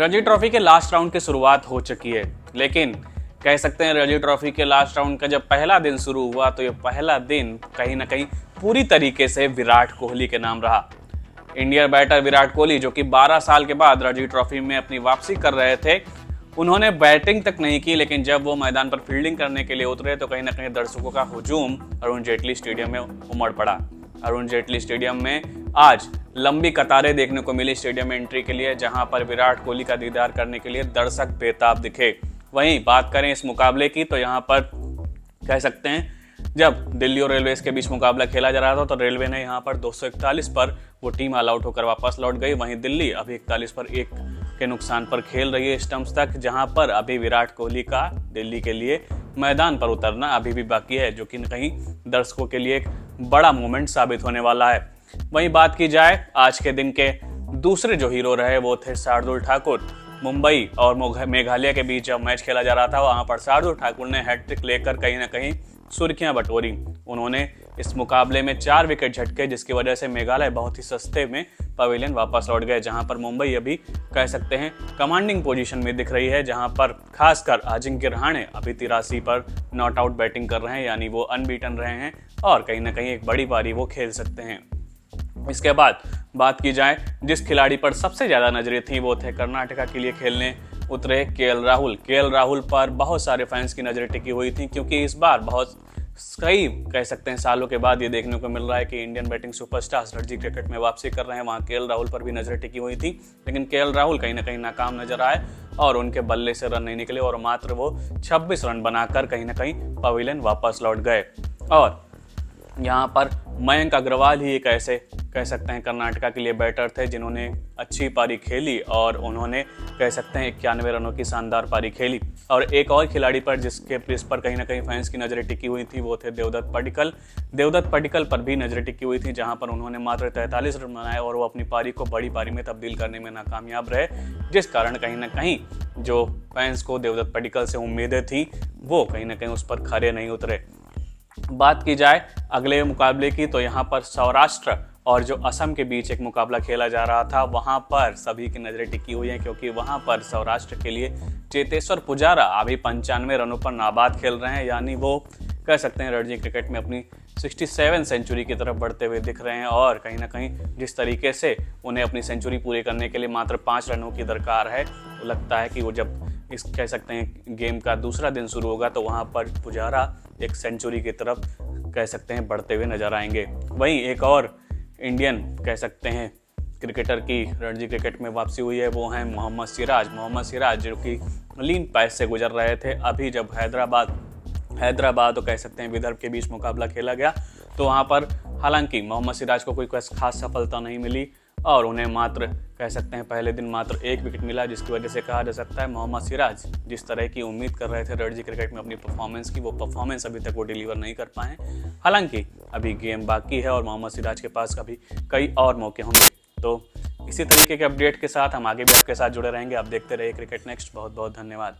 Ranji trophy के last round की शुरुआत हो चुकी है, लेकिन कह सकते हैं रणजी ट्रॉफी के लास्ट राउंड का जब पहला दिन शुरू हुआ तो ये पहला दिन कहीं ना कहीं पूरी तरीके से विराट कोहली के नाम रहा। इंडियन बैटर विराट कोहली, जो कि 12 साल के बाद रणजी ट्रॉफी में अपनी वापसी कर रहे थे, उन्होंने बैटिंग तक नहीं की, लेकिन जब वो मैदान पर फील्डिंग करने के लिए उतरे तो कहीं ना कहीं दर्शकों का हुजूम अरुण जेटली स्टेडियम में उमड़ पड़ा। अरुण जेटली स्टेडियम में आज लंबी कतारें देखने को मिली स्टेडियम में एंट्री के लिए, जहां पर विराट कोहली का दीदार करने के लिए दर्शक बेताब दिखे। वहीं बात करें इस मुकाबले की तो यहाँ पर कह सकते हैं जब दिल्ली और रेलवेज के बीच मुकाबला खेला जा रहा था तो रेलवे ने यहाँ पर 241 पर वो टीम ऑल आउट होकर वापस लौट गई। वहीं दिल्ली अभी 41 पर 1 के नुकसान पर खेल रही है स्टंप्स तक, जहां पर अभी विराट कोहली का दिल्ली के लिए मैदान पर उतरना अभी भी बाकी है, जो कि कहीं दर्शकों के लिए एक बड़ा मोमेंट साबित होने वाला है। वहीं बात की जाए आज के दिन के दूसरे जो हीरो रहे वो थे शार्दुल ठाकुर। मुंबई और मेघालय के बीच जब मैच खेला जा रहा था वहां पर शार्दुल ठाकुर ने हैट्रिक लेकर कहीं ना कहीं सुर्खियां बटोरी। उन्होंने इस मुकाबले में 4 विकेट झटके, जिसकी वजह से मेघालय बहुत ही सस्ते में पवेलियन वापस लौट गए, जहां पर मुंबई अभी कह सकते हैं कमांडिंग पोजीशन में दिख रही है, जहां पर खासकर अजिंक्य रहाणे अभी 83 पर नॉट आउट बैटिंग कर रहे हैं, यानी वो अनबीटन रहे हैं और कहीं ना कहीं एक बड़ी पारी वो खेल सकते हैं। इसके बाद बात की जाए जिस खिलाड़ी पर सबसे ज्यादा नजरें थी वो थे कर्नाटका के लिए खेलने उतरे केएल राहुल पर बहुत सारे फैंस की नजरें टिकी हुई थी, क्योंकि इस बार बहुत कई कह सकते हैं सालों के बाद ये देखने को मिल रहा है कि Indian batting superstars Ranji cricket में वापसी कर रहे हैं। वहाँ केएल राहुल पर भी नजरें टिकी हुई थी, लेकिन केएल राहुल कहीं ना कहीं नाकाम नजर आए और उनके बल्ले से रन नहीं निकले और मात्र वो 26 रन बनाकर कहीं ना कहीं पवेलियन वापस लौट गए। और यहाँ पर मयंक अग्रवाल ही एक ऐसे कह सकते हैं कर्नाटका के लिए बैटर थे जिन्होंने अच्छी पारी खेली और उन्होंने कह सकते हैं 91 रनों की शानदार पारी खेली। और एक और खिलाड़ी पर जिस पर कहीं ना कहीं फैंस की नजरें टिकी हुई थी वो थे देवदत्त पडिक्कल पर भी नजरें टिकी हुई थी, जहां पर उन्होंने मात्र 43 रन बनाए और वो अपनी पारी को बड़ी पारी में तब्दील करने में नाकामयाब रहे, जिस कारण कहीं ना कहीं जो फैंस को देवदत्त पडिक्कल से उम्मीदें थी वो कहीं ना कहीं उस पर खरे नहीं उतरे। बात की जाए अगले मुकाबले की तो यहाँ पर सौराष्ट्र और जो असम के बीच एक मुकाबला खेला जा रहा था, वहां पर सभी की नजरें टिकी हुई हैं, क्योंकि वहां पर सौराष्ट्र के लिए चेतेश्वर पुजारा अभी 95 रनों पर नाबाद खेल रहे हैं, यानी वो कह सकते हैं रणजी क्रिकेट में अपनी 67 सेंचुरी की तरफ बढ़ते हुए दिख रहे हैं। और कहीं ना कहीं जिस तरीके से उन्हें अपनी सेंचुरी पूरी करने के लिए मात्र 5 रनों की दरकार है, वो लगता है कि वो जब इस कह सकते हैं गेम का दूसरा दिन शुरू होगा तो वहाँ पर पुजारा एक सेंचुरी की तरफ कह सकते हैं बढ़ते हुए नजर आएंगे। वहीं एक और इंडियन कह सकते हैं क्रिकेटर की रणजी क्रिकेट में वापसी हुई है, वो हैं मोहम्मद सिराज, जो कि लीन पैच से गुजर रहे थे। अभी जब हैदराबाद तो कह सकते हैं विदर्भ के बीच मुकाबला खेला गया तो वहाँ पर हालांकि मोहम्मद सिराज को कोई खास सफलता नहीं मिली और उन्हें मात्र कह सकते हैं पहले दिन मात्र 1 विकेट मिला, जिसकी वजह से कहा जा सकता है मोहम्मद सिराज जिस तरह की उम्मीद कर रहे थे रणजी क्रिकेट में अपनी परफॉर्मेंस की, वो परफॉर्मेंस अभी तक वो डिलीवर नहीं कर पाए। हालांकि अभी गेम बाकी है और मोहम्मद सिराज के पास अभी कई और मौके होंगे। तो इसी तरीके के अपडेट के साथ हम आगे भी आपके साथ जुड़े रहेंगे। आप देखते रहिए क्रिकेट नेक्स्ट। बहुत बहुत धन्यवाद।